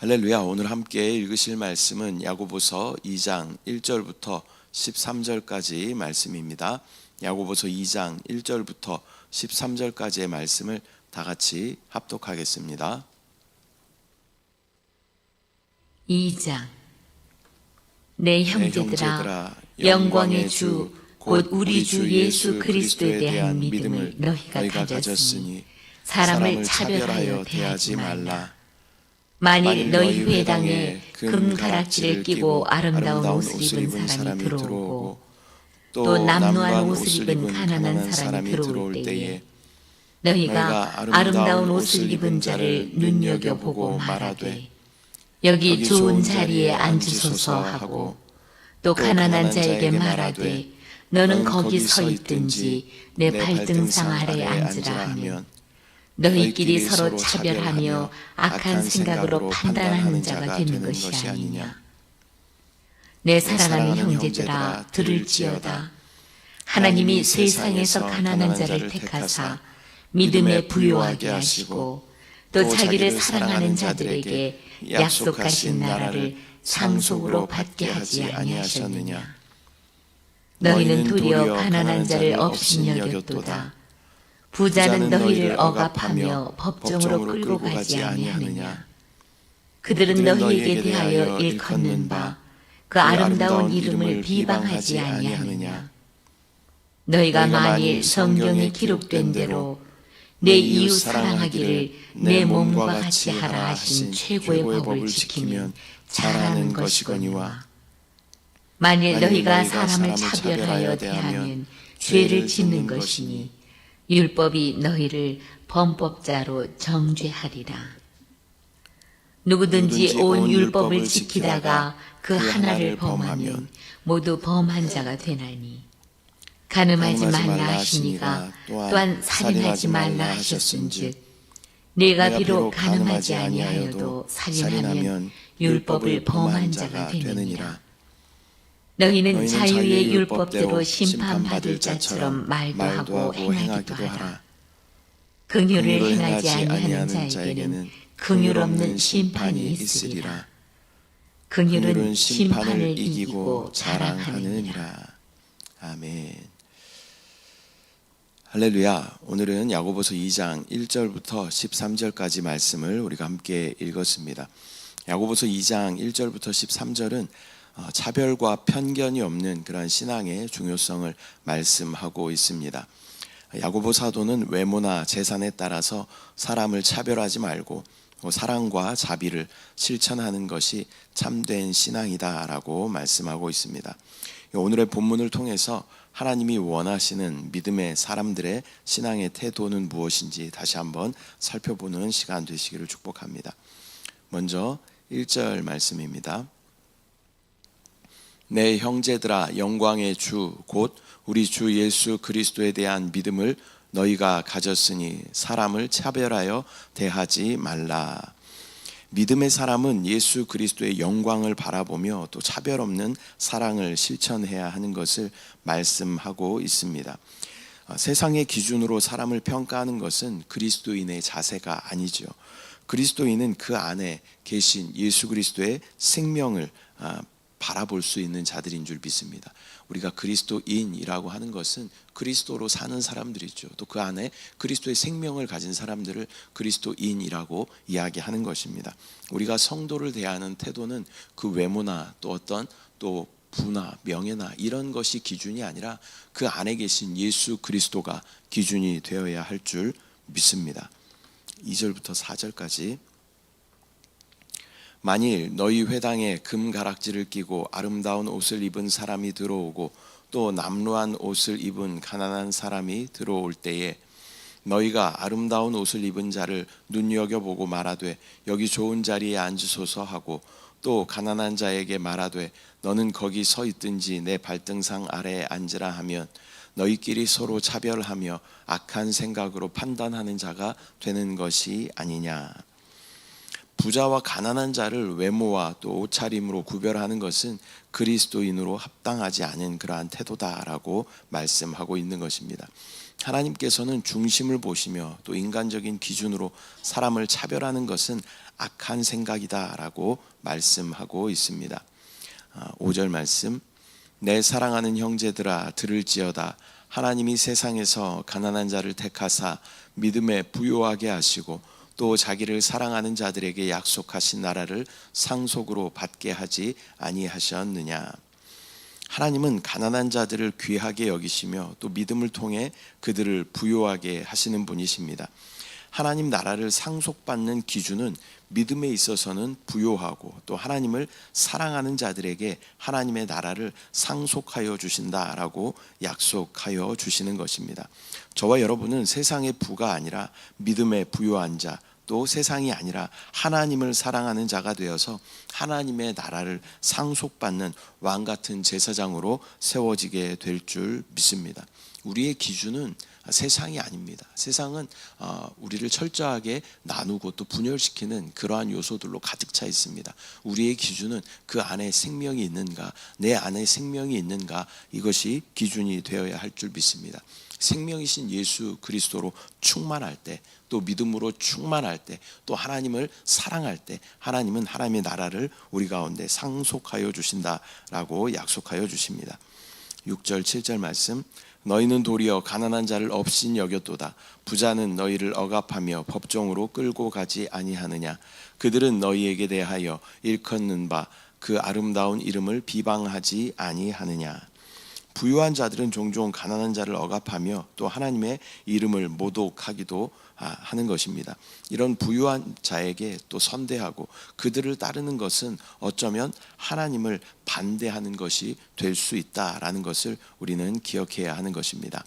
할렐루야. 오늘 함께 읽으실 말씀은 야고보서 2장 1절부터 13절까지 말씀입니다. 야고보서 2장 1절부터 13절까지의 말씀을 다 같이 합독하겠습니다. 2장. 내 형제들아, 영광의 주 곧 우리 주 예수 그리스도에 대한 믿음을 너희가 가졌으니 사람을 차별하여 대하지 말라. 만일 너희 회당에 금 가락지를 끼고 아름다운 옷을 입은 사람이 들어오고 또 남루한 옷을 입은 가난한 사람이 들어올 때에 너희가 아름다운 옷을 입은 자를 눈여겨보고 말하되 여기 좋은 자리에 앉으소서 하고 또 가난한 자에게 말하되 너는 거기 서 있든지 내 발등상 아래에 앉으라 하면 너희끼리 서로 차별하며 악한 생각으로 판단하는 자가 되는 것이 아니냐. 내 사랑하는 형제들아, 들을지어다. 하나님이 세상에서 가난한 자를 택하사 믿음에 부요하게 하시고 또 자기를 사랑하는 자들에게 약속하신 나라를 상속으로 받게 하지 아니하셨느냐. 너희는 도리어 가난한 자를 없이 여겼도다. 부자는 너희를 억압하며 법정으로 끌고 가지 아니하느냐. 그들은 너희에게 대하여 일컫는 바 그 아름다운 이름을 비방하지 아니하느냐. 너희가 만일 성경에 기록된 대로 내 이웃 사랑하기를 내 몸과 같이 하라 하신 최고의 법을 지키면 잘하는 것이거니와 만일 너희가 사람을 차별하여 대하면 죄를 짓는 것이니 율법이 너희를 범법자로 정죄하리라. 누구든지 온 율법을 지키다가 그 하나를 범하면 모두 범한 자가 되나니 간음하지 말라 하시니가 또한 살인하지 말라 하셨은즉 네가 비록 간음하지 아니하여도 살인하면 율법을 범한 자가 되느니라. 너희는 자유의 율법대로 심판받을 자처럼 말도 하고 행하기도 하라. 긍휼을 행하지 아니하는 자에게는 긍휼 없는 심판이 있으리라. 긍휼은 심판을 이기고 자랑하느니라. 아멘. 할렐루야. 오늘은 야고보서 2장 1절부터 13절까지 말씀을 우리가 함께 읽었습니다. 야고보서 2장 1절부터 13절은 차별과 편견이 없는 그런 신앙의 중요성을 말씀하고 있습니다. 야고보 사도는 외모나 재산에 따라서 사람을 차별하지 말고 사랑과 자비를 실천하는 것이 참된 신앙이다라고 말씀하고 있습니다. 오늘의 본문을 통해서 하나님이 원하시는 믿음의 사람들의 신앙의 태도는 무엇인지 다시 한번 살펴보는 시간 되시기를 축복합니다. 먼저 1절 말씀입니다. 내 형제들아, 영광의 주 곧 우리 주 예수 그리스도에 대한 믿음을 너희가 가졌으니 사람을 차별하여 대하지 말라. 믿음의 사람은 예수 그리스도의 영광을 바라보며 또 차별 없는 사랑을 실천해야 하는 것을 말씀하고 있습니다. 세상의 기준으로 사람을 평가하는 것은 그리스도인의 자세가 아니죠. 그리스도인은 그 안에 계신 예수 그리스도의 생명을 바라볼 수 있는 자들인 줄 믿습니다. 우리가 그리스도인이라고 하는 것은 그리스도로 사는 사람들이죠. 또 그 안에 그리스도의 생명을 가진 사람들을 그리스도인이라고 이야기하는 것입니다. 우리가 성도를 대하는 태도는 그 외모나 또 어떤 또 부나 명예나 이런 것이 기준이 아니라 그 안에 계신 예수 그리스도가 기준이 되어야 할 줄 믿습니다. 2절부터 4절까지. 만일 너희 회당에 금 가락지를 끼고 아름다운 옷을 입은 사람이 들어오고 또 남루한 옷을 입은 가난한 사람이 들어올 때에 너희가 아름다운 옷을 입은 자를 눈여겨보고 말하되 여기 좋은 자리에 앉으소서 하고 또 가난한 자에게 말하되 너는 거기 서 있든지 내 발등상 아래에 앉으라 하면 너희끼리 서로 차별하며 악한 생각으로 판단하는 자가 되는 것이 아니냐. 부자와 가난한 자를 외모와 또 옷차림으로 구별하는 것은 그리스도인으로 합당하지 않은 그러한 태도다라고 말씀하고 있는 것입니다. 하나님께서는 중심을 보시며 또 인간적인 기준으로 사람을 차별하는 것은 악한 생각이다라고 말씀하고 있습니다. 5절 말씀, 내 사랑하는 형제들아 들을지어다. 하나님이 세상에서 가난한 자를 택하사 믿음에 부요하게 하시고 또 자기를 사랑하는 자들에게 약속하신 나라를 상속으로 받게 하지 아니하셨느냐. 하나님은 가난한 자들을 귀하게 여기시며 또 믿음을 통해 그들을 부요하게 하시는 분이십니다. 하나님 나라를 상속받는 기준은 믿음에 있어서는 부요하고 또 하나님을 사랑하는 자들에게 하나님의 나라를 상속하여 주신다라고 약속하여 주시는 것입니다. 저와 여러분은 세상의 부가 아니라 믿음에 부요한 자, 또 세상이 아니라 하나님을 사랑하는 자가 되어서 하나님의 나라를 상속받는 왕 같은 제사장으로 세워지게 될 줄 믿습니다. 우리의 기준은 세상이 아닙니다. 세상은 우리를 철저하게 나누고 또 분열시키는 그러한 요소들로 가득 차 있습니다. 우리의 기준은 그 안에 생명이 있는가, 내 안에 생명이 있는가, 이것이 기준이 되어야 할 줄 믿습니다. 생명이신 예수 그리스도로 충만할 때, 또 믿음으로 충만할 때, 또 하나님을 사랑할 때 하나님은 하나님의 나라를 우리 가운데 상속하여 주신다라고 약속하여 주십니다. 6절 7절 말씀, 너희는 도리어 가난한 자를 업신 여겼도다. 부자는 너희를 억압하며 법정으로 끌고 가지 아니하느냐. 그들은 너희에게 대하여 일컫는 바 그 아름다운 이름을 비방하지 아니하느냐. 부유한 자들은 종종 가난한 자를 억압하며 또 하나님의 이름을 모독하기도 하는 것입니다. 이런 부유한 자에게 또 선대하고 그들을 따르는 것은 어쩌면 하나님을 반대하는 것이 될 수 있다라는 것을 우리는 기억해야 하는 것입니다.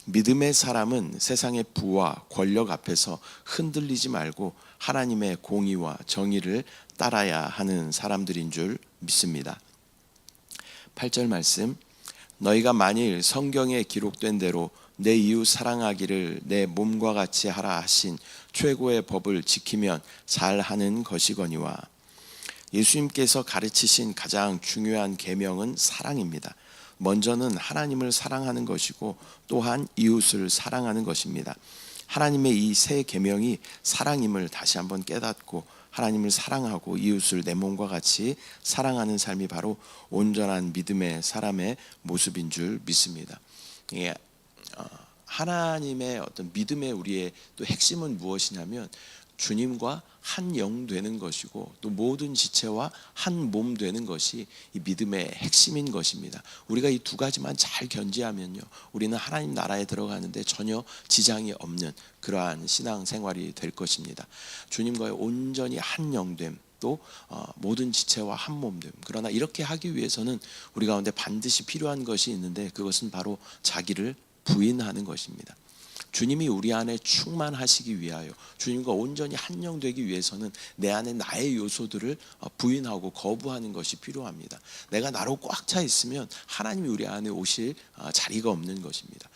믿음의 사람은 세상의 부와 권력 앞에서 흔들리지 말고 하나님의 공의와 정의를 따라야 하는 사람들인 줄 믿습니다. 8절 말씀, 너희가 만일 성경에 기록된 대로 내 이웃 사랑하기를 내 몸과 같이 하라 하신 최고의 법을 지키면 잘하는 것이거니와. 예수님께서 가르치신 가장 중요한 계명은 사랑입니다. 먼저는 하나님을 사랑하는 것이고 또한 이웃을 사랑하는 것입니다. 하나님의 이 세 계명이 사랑임을 다시 한번 깨닫고 하나님을 사랑하고 이웃을 내 몸과 같이 사랑하는 삶이 바로 온전한 믿음의 사람의 모습인 줄 믿습니다. 하나님의 어떤 믿음의 우리의 또 핵심은 무엇이냐면 주님과 한 영 되는 것이고 또 모든 지체와 한 몸 되는 것이 이 믿음의 핵심인 것입니다. 우리가 이 두 가지만 잘 견지하면요, 우리는 하나님 나라에 들어가는데 전혀 지장이 없는 그러한 신앙 생활이 될 것입니다. 주님과의 온전히 한 영됨, 또 모든 지체와 한 몸됨. 그러나 이렇게 하기 위해서는 우리 가운데 반드시 필요한 것이 있는데 그것은 바로 자기를 부인하는 것입니다. 주님이 우리 안에 충만하시기 위하여, 주님과 온전히 한영 되기 위해서는 내 안에 나의 요소들을 부인하고 거부하는 것이 필요합니다. 내가 나로 꽉 차 있으면 하나님이 우리 안에 오실 자리가 없는 것입니다.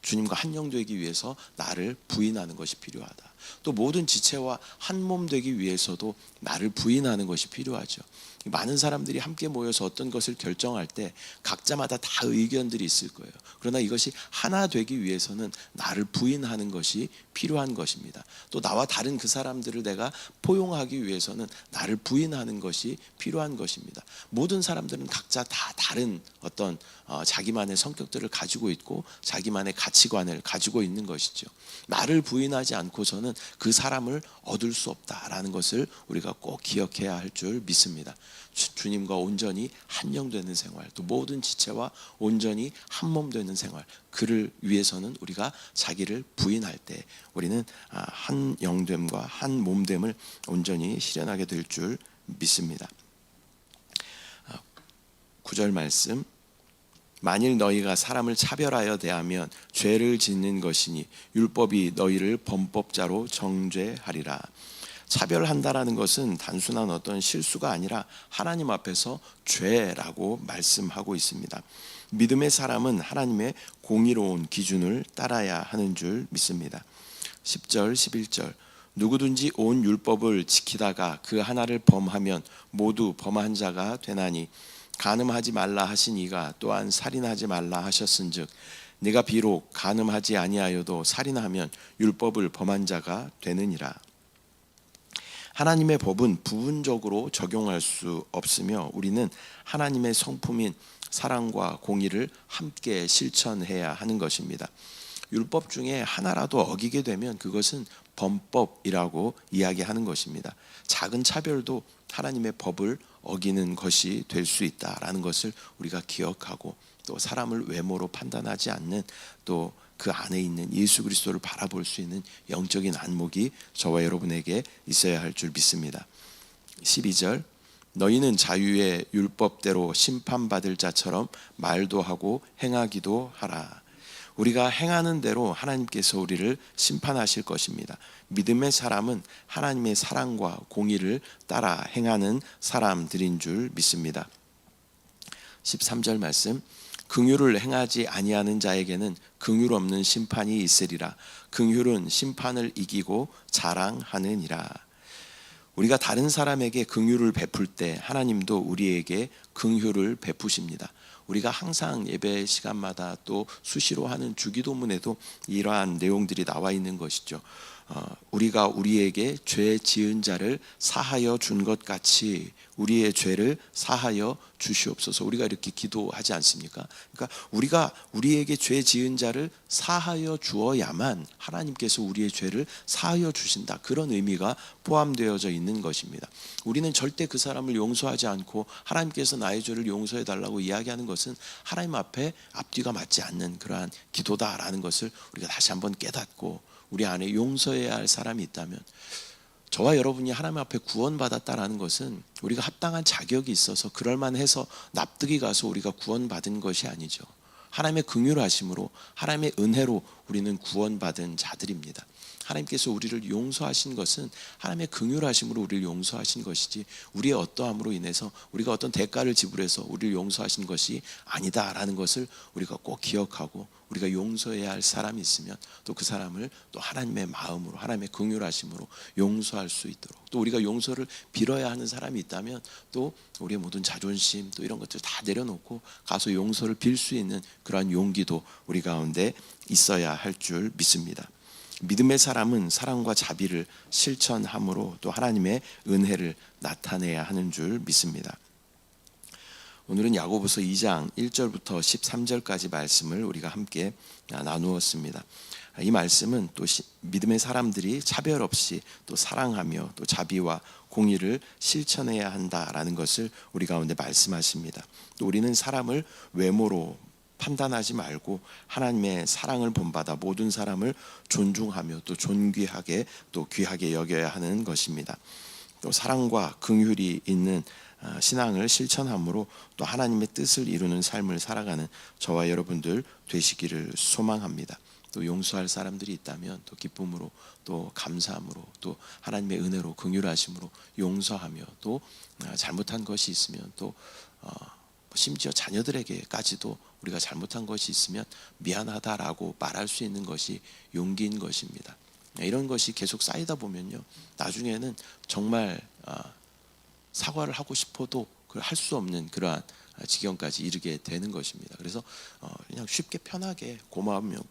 주님과 한영 되기 위해서 나를 부인하는 것이 필요하다. 또 모든 지체와 한 몸 되기 위해서도 나를 부인하는 것이 필요하죠. 많은 사람들이 함께 모여서 어떤 것을 결정할 때 각자마다 다 의견들이 있을 거예요. 그러나 이것이 하나 되기 위해서는 나를 부인하는 것이 필요한 것입니다. 또 나와 다른 그 사람들을 내가 포용하기 위해서는 나를 부인하는 것이 필요한 것입니다. 모든 사람들은 각자 다 다른 어떤 자기만의 성격들을 가지고 있고 자기만의 가치관을 가지고 있는 것이죠. 나를 부인하지 않고서는 그 사람을 얻을 수 없다라는 것을 우리가 꼭 기억해야 할 줄 믿습니다. 주님과 온전히 한영 되는 생활, 또 모든 지체와 온전히 한 몸 되는 생활, 그를 위해서는 우리가 자기를 부인할 때 우리는 한 영됨과 한 몸됨을 온전히 실현하게 될 줄 믿습니다. 9절 말씀, 만일 너희가 사람을 차별하여 대하면 죄를 짓는 것이니 율법이 너희를 범법자로 정죄하리라. 차별한다라는 것은 단순한 어떤 실수가 아니라 하나님 앞에서 죄라고 말씀하고 있습니다. 믿음의 사람은 하나님의 공의로운 기준을 따라야 하는 줄 믿습니다. 10절 11절, 누구든지 온 율법을 지키다가 그 하나를 범하면 모두 범한 자가 되나니 간음하지 말라 하신 이가 또한 살인하지 말라 하셨은즉 네가 비록 간음하지 아니하여도 살인하면 율법을 범한 자가 되느니라. 하나님의 법은 부분적으로 적용할 수 없으며 우리는 하나님의 성품인 사랑과 공의를 함께 실천해야 하는 것입니다. 율법 중에 하나라도 어기게 되면 그것은 범법이라고 이야기하는 것입니다. 작은 차별도 하나님의 법을 어기는 것이 될 수 있다라는 것을 우리가 기억하고 또 사람을 외모로 판단하지 않는 또 그 안에 있는 예수 그리스도를 바라볼 수 있는 영적인 안목이 저와 여러분에게 있어야 할 줄 믿습니다. 12절 너희는 자유의 율법대로 심판받을 자처럼 말도 하고 행하기도 하라. 우리가 행하는 대로 하나님께서 우리를 심판하실 것입니다. 믿음의 사람은 하나님의 사랑과 공의를 따라 행하는 사람들인 줄 믿습니다. 13절 말씀 긍휼을 행하지 아니하는 자에게는 긍휼 없는 심판이 있으리라. 긍휼은 심판을 이기고 자랑하느니라. 우리가 다른 사람에게 긍휼을 베풀 때 하나님도 우리에게 긍휼을 베푸십니다. 우리가 항상 예배 시간마다 또 수시로 하는 주기도문에도 이러한 내용들이 나와 있는 것이죠. 우리가 우리에게 죄 지은 자를 사하여 준 것 같이 우리의 죄를 사하여 주시옵소서. 우리가 이렇게 기도하지 않습니까? 그러니까 우리가 우리에게 죄 지은 자를 사하여 주어야만 하나님께서 우리의 죄를 사하여 주신다. 그런 의미가 포함되어져 있는 것입니다. 우리는 절대 그 사람을 용서하지 않고 하나님께서 나의 죄를 용서해 달라고 이야기하는 것은 하나님 앞에 앞뒤가 맞지 않는 그러한 기도다라는 것을 우리가 다시 한번 깨닫고 우리 안에 용서해야 할 사람이 있다면 저와 여러분이 하나님 앞에 구원받았다라는 것은 우리가 합당한 자격이 있어서 그럴만해서 납득이 가서 우리가 구원받은 것이 아니죠. 하나님의 긍휼하심으로 하나님의 은혜로 우리는 구원받은 자들입니다. 하나님께서 우리를 용서하신 것은 하나님의 긍휼하심으로 우리를 용서하신 것이지 우리의 어떠함으로 인해서 우리가 어떤 대가를 지불해서 우리를 용서하신 것이 아니다라는 것을 우리가 꼭 기억하고 우리가 용서해야 할 사람이 있으면 또 그 사람을 또 하나님의 마음으로 하나님의 긍휼하심으로 용서할 수 있도록 또 우리가 용서를 빌어야 하는 사람이 있다면 또 우리의 모든 자존심 또 이런 것들 다 내려놓고 가서 용서를 빌 수 있는 그러한 용기도 우리 가운데 있어야 할 줄 믿습니다. 믿음의 사람은 사랑과 자비를 실천함으로 또 하나님의 은혜를 나타내야 하는 줄 믿습니다. 오늘은 야고보서 2장 1절부터 13절까지 말씀을 우리가 함께 나누었습니다. 이 말씀은 또 믿음의 사람들이 차별 없이 또 사랑하며 또 자비와 공의를 실천해야 한다라는 것을 우리 가운데 말씀하십니다. 또 우리는 사람을 외모로 판단하지 말고 하나님의 사랑을 본받아 모든 사람을 존중하며 또 존귀하게 또 귀하게 여겨야 하는 것입니다. 또 사랑과 긍휼이 있는 신앙을 실천함으로 또 하나님의 뜻을 이루는 삶을 살아가는 저와 여러분들 되시기를 소망합니다. 또 용서할 사람들이 있다면 또 기쁨으로 또 감사함으로 또 하나님의 은혜로 긍휼하심으로 용서하며 또 잘못한 것이 있으면 또 심지어 자녀들에게까지도 우리가 잘못한 것이 있으면 미안하다라고 말할 수 있는 것이 용기인 것입니다. 이런 것이 계속 쌓이다 보면요 나중에는 정말 사과를 하고 싶어도 그걸 할 수 없는 그러한 지경까지 이르게 되는 것입니다. 그래서 그냥 쉽게 편하게 고마우면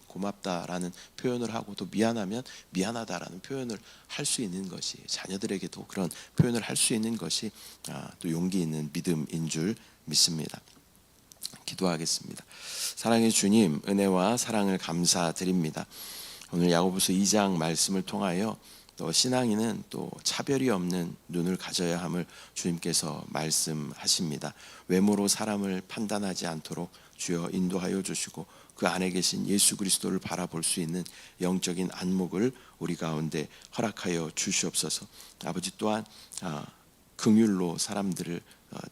고맙다라는 표현을 하고 또 미안하면 미안하다라는 표현을 할 수 있는 것이 자녀들에게도 그런 표현을 할 수 있는 것이 또 용기 있는 믿음인 줄 믿습니다. 기도하겠습니다. 사랑의 주님, 은혜와 사랑을 감사드립니다. 오늘 야고보서 2장 말씀을 통하여 또 신앙인은 또 차별이 없는 눈을 가져야 함을 주님께서 말씀하십니다. 외모로 사람을 판단하지 않도록 주여 인도하여 주시고 그 안에 계신 예수 그리스도를 바라볼 수 있는 영적인 안목을 우리 가운데 허락하여 주시옵소서. 아버지 또한 긍휼로 사람들을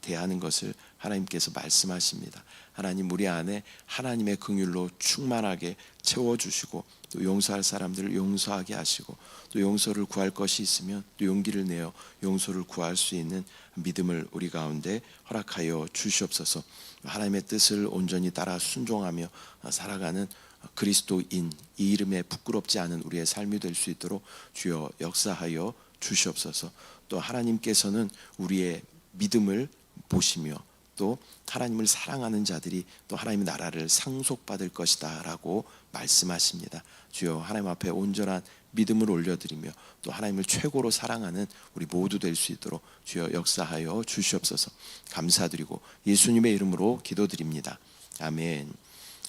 대하는 것을 하나님께서 말씀하십니다. 하나님 우리 안에 하나님의 긍휼로 충만하게 채워주시고 또 용서할 사람들을 용서하게 하시고 또 용서를 구할 것이 있으면 또 용기를 내어 용서를 구할 수 있는 믿음을 우리 가운데 허락하여 주시옵소서. 하나님의 뜻을 온전히 따라 순종하며 살아가는 그리스도인 이 이름에 부끄럽지 않은 우리의 삶이 될 수 있도록 주여 역사하여 주시옵소서. 또 하나님께서는 우리의 믿음을 보시며 또 하나님을 사랑하는 자들이 또 하나님의 나라를 상속받을 것이다 라고 말씀하십니다. 주여 하나님 앞에 온전한 믿음을 올려드리며 또 하나님을 최고로 사랑하는 우리 모두 될 수 있도록 주여 역사하여 주시옵소서. 감사드리고 예수님의 이름으로 기도드립니다. 아멘.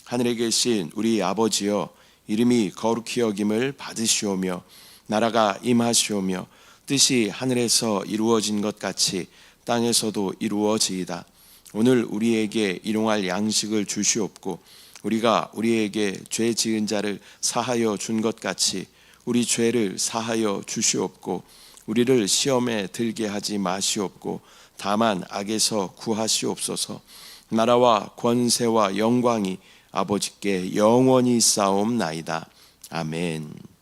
하늘에 계신 우리 아버지여, 이름이 거룩히 여김을 받으시오며 나라가 임하시오며 뜻이 하늘에서 이루어진 것 같이 땅에서도 이루어지이다. 오늘 우리에게 일용할 양식을 주시옵고 우리가 우리에게 죄 지은 자를 사하여 준 것 같이 우리 죄를 사하여 주시옵고 우리를 시험에 들게 하지 마시옵고 다만 악에서 구하시옵소서. 나라와 권세와 영광이 아버지께 영원히 쌓옵나이다. 아멘.